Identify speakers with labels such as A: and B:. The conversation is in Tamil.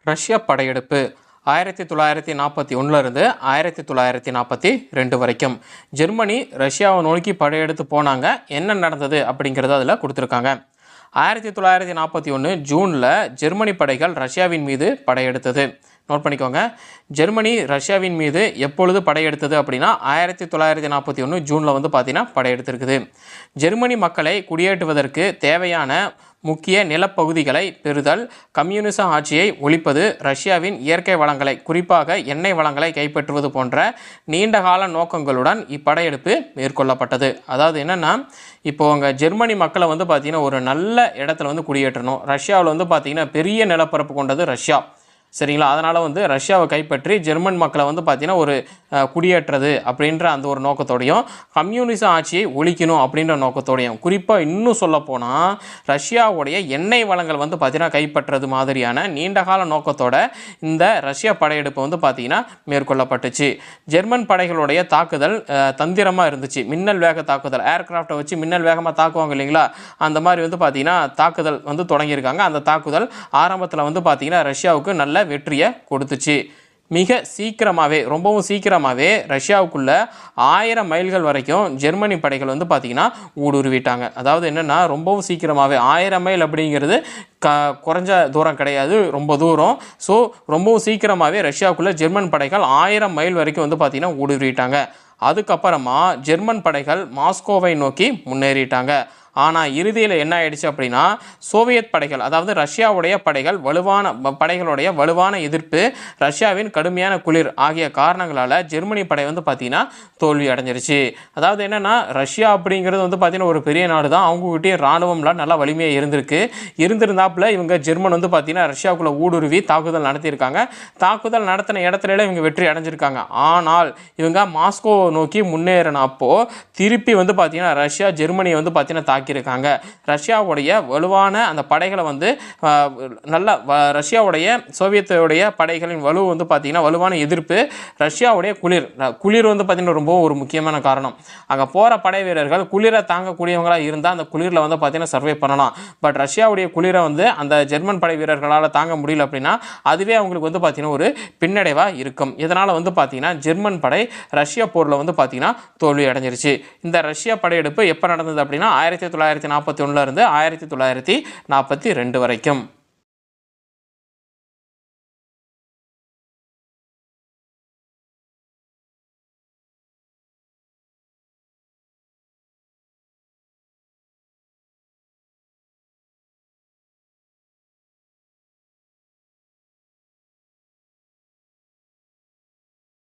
A: ரஷ்யா படையெடுப்பு 1941 இருந்து 1942 வரைக்கும் ஜெர்மனி ரஷ்யாவை நோக்கி படையெடுத்து போனாங்க. என்ன நடந்தது அப்படிங்கிறத அதில் கொடுத்துருக்காங்க. 1941 ஜூனில் ஜெர்மனி படைகள் ரஷ்யாவின் மீது படையெடுத்தது. நோட் பண்ணிக்கோங்க. ஜெர்மனி ரஷ்யாவின் மீது எப்பொழுது படையெடுத்தது அப்படின்னா 1941 ஜூனில் பார்த்தீங்கன்னா படையெடுத்திருக்குது. ஜெர்மனி மக்களை குடியேற்றுவதற்கு தேவையான முக்கிய நிலப்பகுதிகளை பெறுதல், கம்யூனிச ஆட்சியை ஒழிப்பது, ரஷ்யாவின் இயற்கை வளங்களை குறிப்பாக எண்ணெய் வளங்களை கைப்பற்றுவது போன்ற நீண்டகால நோக்கங்களுடன் இப்படையெடுப்பு மேற்கொள்ளப்பட்டது. அதாவது என்னென்னா, இப்போ அங்கே ஜெர்மனி மக்களை பார்த்தீங்கன்னா ஒரு நல்ல இடத்துல குடியேற்றணும். ரஷ்யாவில் பார்த்தீங்கன்னா பெரிய நிலப்பரப்பு கொண்டது ரஷ்யா, சரிங்களா? அதனால் ரஷ்யாவை கைப்பற்றி ஜெர்மன் மக்களை பார்த்தீங்கன்னா ஒரு குடியேற்றது அப்படின்ற அந்த ஒரு நோக்கத்தோடையும், கம்யூனிச ஆட்சியை ஒழிக்கணும் அப்படின்ற நோக்கத்தோடையும், குறிப்பாக இன்னும் சொல்லப்போனால் ரஷ்யாவுடைய எண்ணெய் வளங்கள் பார்த்தீங்கன்னா கைப்பற்றது மாதிரியான நீண்டகால நோக்கத்தோட இந்த ரஷ்யா படையெடுப்பு பார்த்தீங்கன்னா மேற்கொள்ளப்பட்டுச்சு. ஜெர்மன் படைகளுடைய தாக்குதல் தந்திரமாக இருந்துச்சு. மின்னல் வேக தாக்குதல், ஏர்கிராஃப்டை வச்சு மின்னல் வேகமாக தாக்குவாங்க இல்லைங்களா? அந்த மாதிரி பார்த்தீங்கன்னா தாக்குதல் தொடங்கியிருக்காங்க. அந்த தாக்குதல் ஆரம்பத்தில் பார்த்தீங்கன்னா ரஷ்யாவுக்கு நல்ல வெற்றியை கொடுத்துச்சு. மிக சீக்கிரமாகவே, ரொம்பவும் சீக்கிரமாகவே ரஷ்யாவுக்குள்ள 1000 மைல்கள் வரைக்கும் ஜெர்மனி படைகள் பார்த்தீங்கன்னா ஊடுருவிட்டாங்க. அதாவது என்னென்னா, ரொம்பவும் சீக்கிரமாகவே 1000 மைல் அப்படிங்கிறது குறைஞ்ச தூரம் கிடையாது, ரொம்ப தூரம். ஸோ ரொம்பவும் சீக்கிரமாகவே ரஷ்யாவுக்குள்ள ஜெர்மன் படைகள் 1000 மைல் வரைக்கும் பார்த்தீங்கன்னா ஊடுருவிட்டாங்க. அதுக்கப்புறமா ஜெர்மன் படைகள் மாஸ்கோவை நோக்கி முன்னேறிட்டாங்க. ஆனால் இறுதியில் என்ன ஆயிடுச்சு அப்படின்னா, சோவியத் படைகள், அதாவது ரஷ்யாவுடைய படைகள் படைகளுடைய வலுவான எதிர்ப்பு, ரஷ்யாவின் கடுமையான குளிர் ஆகிய காரணங்களால் ஜெர்மனி படை பார்த்தீங்கன்னா தோல்வி அடைஞ்சிருச்சு. அதாவது என்னென்னா, ரஷ்யா அப்படிங்கிறது பார்த்தீங்கன்னா ஒரு பெரிய நாடு தான். அவங்ககிட்டே இராணுவம்லாம் நல்லா வலிமையாக இருந்திருந்தாப்புல இவங்க ஜெர்மன் பார்த்தீங்கன்னா ரஷ்யாவுக்குள்ளே ஊடுருவி தாக்குதல் நடத்தியிருக்காங்க. தாக்குதல் நடத்தின இடத்துல இவங்க வெற்றி அடைஞ்சிருக்காங்க. ஆனால் இவங்க மாஸ்கோவை நோக்கி முன்னேறினப்போ திருப்பி பார்த்தீங்கன்னா ரஷ்யா ஜெர்மனியை பார்த்தீங்கன்னா தாக்கியிருக்காங்க. ரஷ்யாவுடைய வலுவான அந்த படைகளை நல்ல ரஷ்யாவுடைய சோவியத்துடைய படைகளின் வலு பார்த்தீங்கன்னா வலுவான எதிர்ப்பு, ரஷ்யாவுடைய குளிர் பார்த்தீங்கன்னா ரொம்ப ஒரு முக்கியமான காரணம். அங்கே போகிற படை வீரர்கள் குளிரை தாங்கக்கூடியவங்களாக இருந்தால் அந்த குளிரில் பார்த்தீங்கன்னா சர்வே பண்ணலாம். பட் ரஷ்யாவுடைய குளிரை அந்த ஜெர்மன் படை வீரர்களால் தாங்க முடியல அப்படின்னா அதுவே அவங்களுக்கு பார்த்தீங்கன்னா ஒரு பின்னடைவாக இருக்கும். இதனால் பார்த்தீங்கன்னா ஜெர்மன் படை ரஷ்யா போரில் பார்த்தீங்கன்னா தோல்வி அடைஞ்சிருச்சு. இந்த ரஷ்யா படையெடுப்பு எப்போ நடந்தது அப்படின்னா 1941 இருந்து 1942 வரைக்கும்.